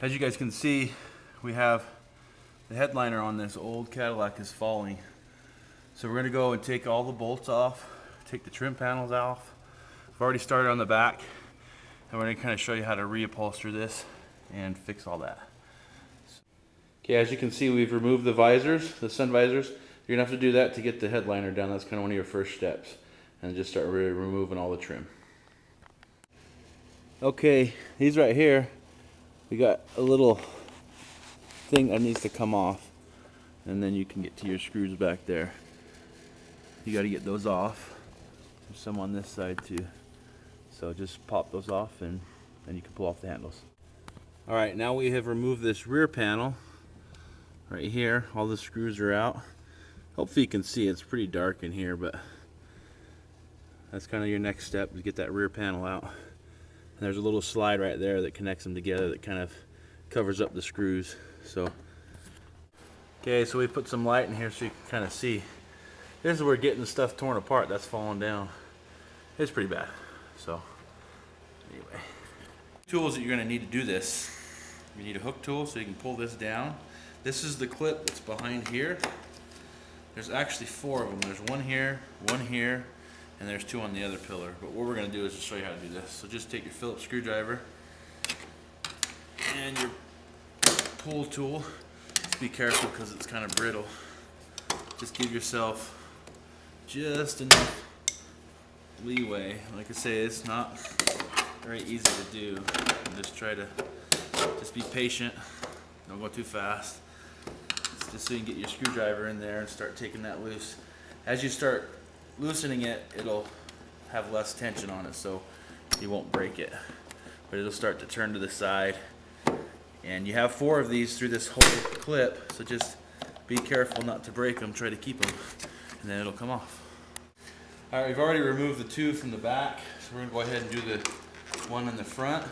As you guys can see, we have the headliner on this old Cadillac is falling. So we're gonna go and take all the bolts off, take the trim panels off. I've already started on the back, and we're gonna kind of show you how to reupholster this and fix all that. Okay, as you can see, we've removed the visors, the sun visors. You're gonna have to do that to get the headliner down. That's kind of one of your first steps. And just start removing all the trim. Okay, these right here, we got a little thing that needs to come off, and then you can get to your screws back there. You got to get those off. There's some on this side too, so just pop those off and then you can pull off the handles. All right, now we have removed this rear panel right here. All the screws are out. Hopefully you can see it's pretty dark in here, but that's kind of your next step, to get that rear panel out. And there's a little slide right there that connects them together that kind of covers up the screws. Okay, so we put some light in here so you can kind of see. This is where we're getting the stuff torn apart. That's falling down. It's pretty bad. So anyway, tools that you're going to need to do this. You need a hook tool so you can pull this down. This is the clip that's behind here. There's actually 4 of them. There's one here, and there's 2 on the other pillar. But what we're going to do is just show you how to do this. So just take your Phillips screwdriver and your pull tool. Just be careful because it's kind of brittle. Just give yourself just enough leeway. Like I say, it's not very easy to do. Just try to be patient. Don't go too fast. It's just so you can get your screwdriver in there and start taking that loose. As you start loosening it, it'll have less tension on it, so you won't break it. But it'll start to turn to the side. And you have 4 of these through this whole clip, so just be careful not to break them. Try to keep them, and then it'll come off. All right, we've already removed the 2 from the back, so we're gonna go ahead and do the one in the front.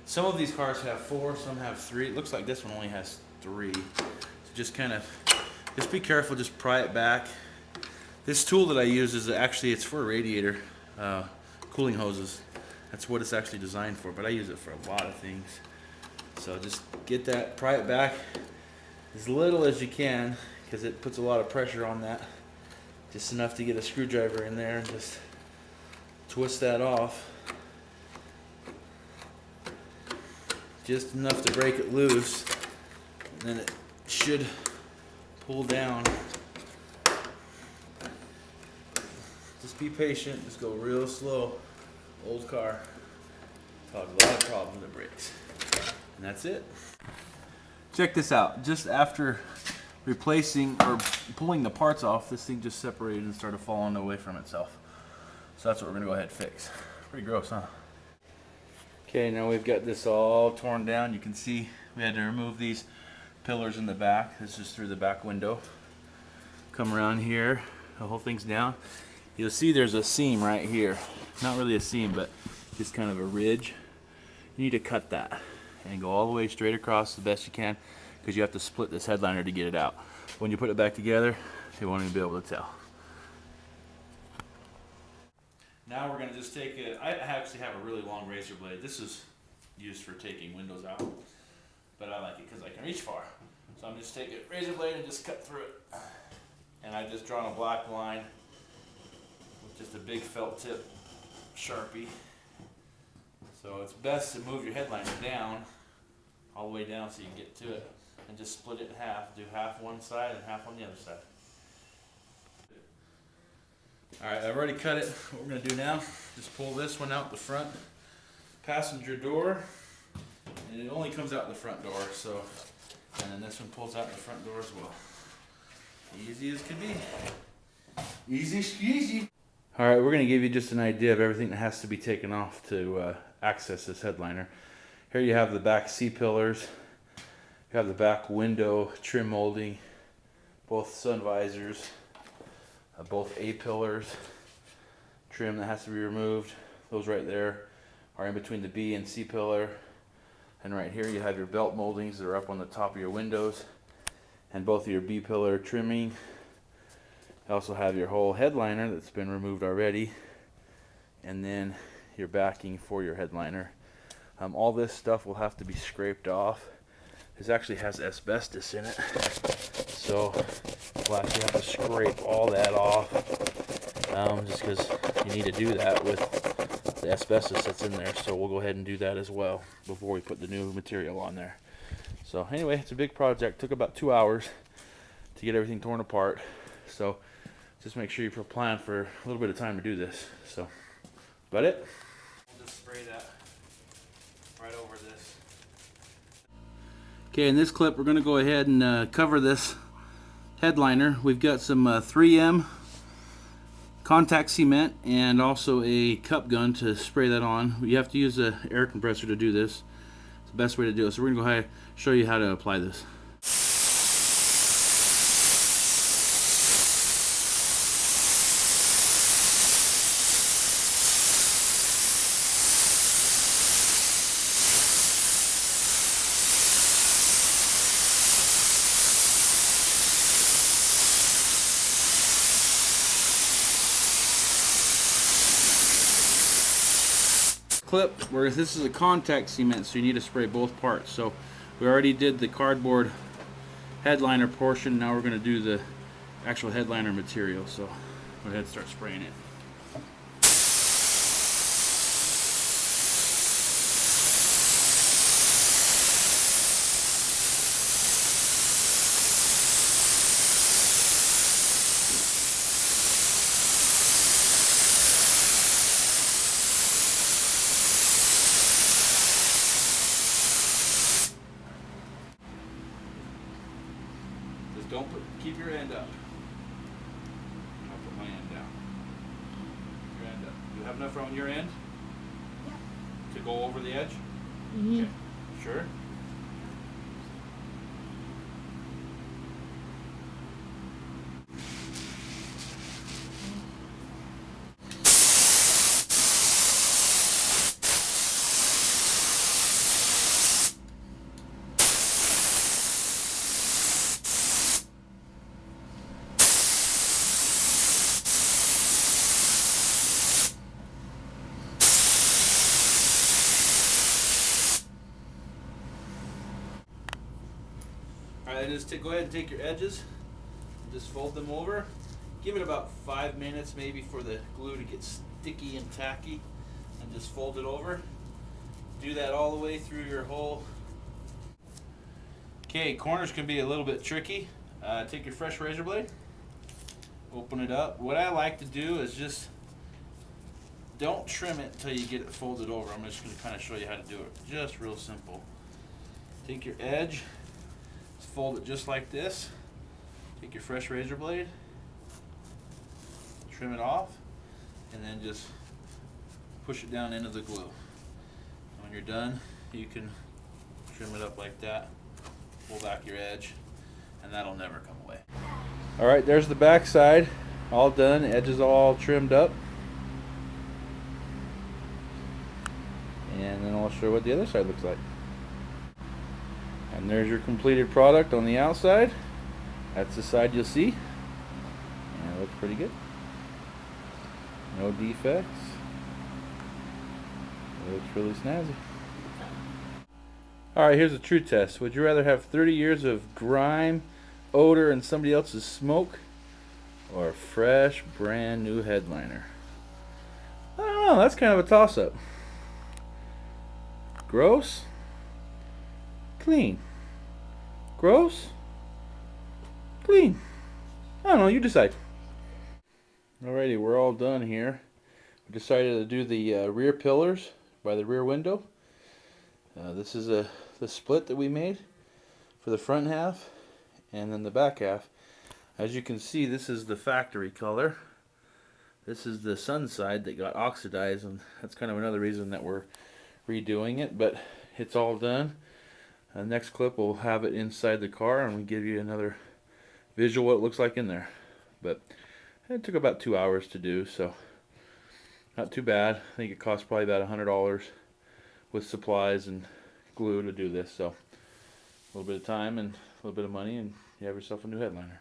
Some of these cars have 4, some have 3. It looks like this one only has 3. So just be careful, just pry it back. This tool that I use is actually, it's for a radiator, cooling hoses. That's what it's actually designed for, but I use it for a lot of things. So just get that, pry it back as little as you can, because it puts a lot of pressure on that. Just enough to get a screwdriver in there and just twist that off. Just enough to break it loose, and then it should pull down. Just be patient, just go real slow. Old car causes a lot of problems when it breaks. And that's it. Check this out. Just after replacing or pulling the parts off, this thing just separated and started falling away from itself. So that's what we're gonna go ahead and fix. Pretty gross, huh? Okay, now we've got this all torn down. You can see we had to remove these pillars in the back. This is through the back window. Come around here, the whole thing's down. You'll see there's a seam right here. Not really a seam, but just kind of a ridge. You need to cut that and go all the way straight across the best you can, because you have to split this headliner to get it out. When you put it back together, you won't even be able to tell. Now we're going to just take it. I actually have a really long razor blade. This is used for taking windows out, but I like it because I can reach far. So I'm just taking a razor blade and just cut through it. And I've just drawn a black line with just a big felt tip Sharpie. So it's best to move your headliner down, all the way down so you can get to it, and just split it in half. Do half one side and half on the other side. Alright, I've already cut it. What we're going to do now, just pull this one out the front passenger door, and it only comes out the front door, so, and then this one pulls out the front door as well. Easy as can be. Easy squeezy. Alright, we're going to give you just an idea of everything that has to be taken off to access this headliner. Here you have the back C-pillars, you have the back window trim molding, both sun visors, both A-pillars, trim that has to be removed. Those right there are in between the B and C pillar. And right here you have your belt moldings that are up on the top of your windows, and both of your B pillar trimming. You also have your whole headliner that's been removed already, and then your backing for your headliner. All this stuff will have to be scraped off. This actually has asbestos in it, so we'll actually have to scrape all that off, just because you need to do that with the asbestos that's in there. So we'll go ahead and do that as well before we put the new material on there. So anyway, it's a big project. Took about 2 hours to get everything torn apart. So just make sure you plan for a little bit of time to do this. So, about it. We'll just spray that right over this. Okay, in this clip, we're going to go ahead and cover this headliner. We've got some 3M contact cement and also a cup gun to spray that on. You have to use an air compressor to do this. It's the best way to do it. So we're going to go ahead and show you how to apply this. Clip where this is a contact cement, so you need to spray both parts. So we already did the cardboard headliner portion. Now we're going to do the actual headliner material. So go ahead and start spraying it. Don't keep your end up. I'll put my end down. Your end up. You have enough on your end? Yeah. To go over the edge? Mm-hmm. Okay. Sure? Alright, just go ahead and take your edges, just fold them over. Give it about 5 minutes maybe for the glue to get sticky and tacky, and just fold it over. Do that all the way through your whole. Okay, corners can be a little bit tricky. Take your fresh razor blade, open it up. What I like to do is just don't trim it until you get it folded over. I'm just going to kind of show you how to do it. Just real simple. Take your edge, fold it just like this. Take your fresh razor blade, trim it off, and then just push it down into the glue. When you're done, you can trim it up like that, pull back your edge, and that'll never come away. Alright, there's the back side, all done, edges all trimmed up. And then I'll show you what the other side looks like. And there's your completed product on the outside. That's the side you'll see. And it looks pretty good. No defects. It looks really snazzy. Alright, here's a true test. Would you rather have 30 years of grime, odor, and somebody else's smoke, or a fresh, brand new headliner? I don't know, that's kind of a toss-up. Gross? Clean. Gross? Clean. I don't know, you decide. Alrighty, we're all done here. We decided to do the rear pillars by the rear window. This is the split that we made for the front half and then the back half. As you can see, this is the factory color. This is the sun side that got oxidized, and that's kind of another reason that we're redoing it, but it's all done. Next clip we'll have it inside the car and we'll give you another visual what it looks like in there. But it took about 2 hours to do, so not too bad. I think it cost probably about $100 with supplies and glue to do this. So a little bit of time and a little bit of money, and you have yourself a new headliner.